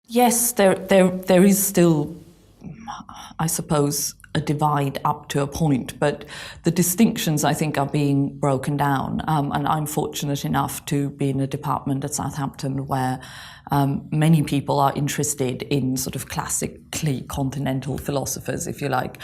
Yes, there is still, I suppose, a divide up to a point, but the distinctions, I think, are being broken down. And I'm fortunate enough to be in a department at Southampton where many people are interested in sort of classically continental philosophers, if you like.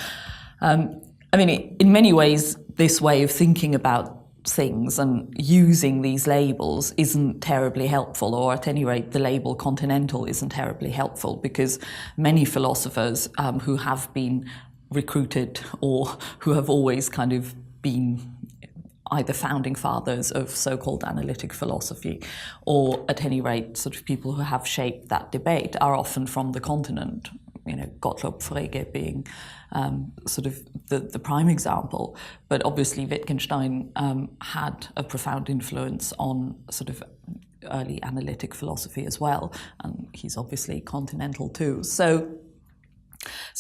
I mean, in many ways, this way of thinking about things and using these labels isn't terribly helpful, or at any rate the label continental isn't terribly helpful, because many philosophers who have been recruited or who have always kind of been either founding fathers of so-called analytic philosophy, or at any rate sort of people who have shaped that debate, are often from the continent. You know, Gottlob Frege being sort of the prime example. But obviously Wittgenstein had a profound influence on sort of early analytic philosophy as well, and he's obviously continental too. So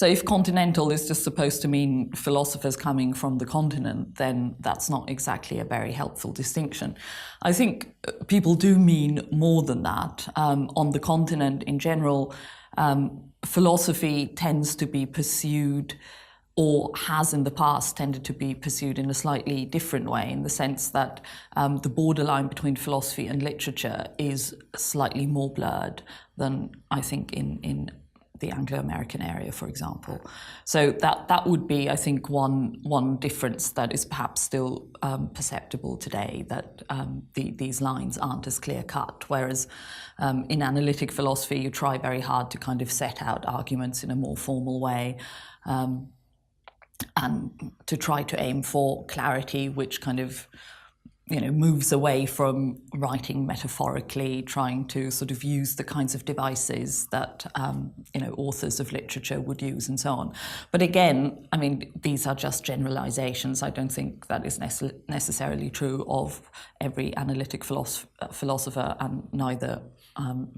if continental is just supposed to mean philosophers coming from the continent, then that's not exactly a very helpful distinction. I think people do mean more than that. On the continent in general, philosophy tends to be pursued, or has in the past tended to be pursued, in a slightly different way, in the sense that the borderline between philosophy and literature is slightly more blurred than, I think, in the Anglo-American area, for example. So that would be, I think, one difference that is perhaps still perceptible today, that these lines aren't as clear-cut, whereas in analytic philosophy you try very hard to kind of set out arguments in a more formal way, and to try to aim for clarity, which kind of, you know, moves away from writing metaphorically, trying to sort of use the kinds of devices that you know, authors of literature would use, and so on. But again, I mean, these are just generalizations. I don't think that is necessarily true of every analytic philosopher, and neither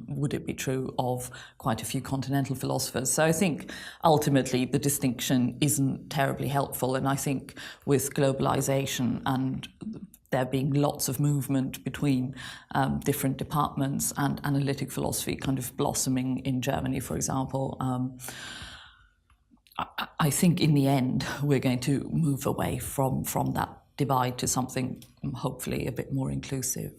would it be true of quite a few continental philosophers. So I think ultimately the distinction isn't terribly helpful, and I think with globalization and there being lots of movement between different departments and analytic philosophy kind of blossoming in Germany, for example, I think in the end we're going to move away from that divide to something hopefully a bit more inclusive.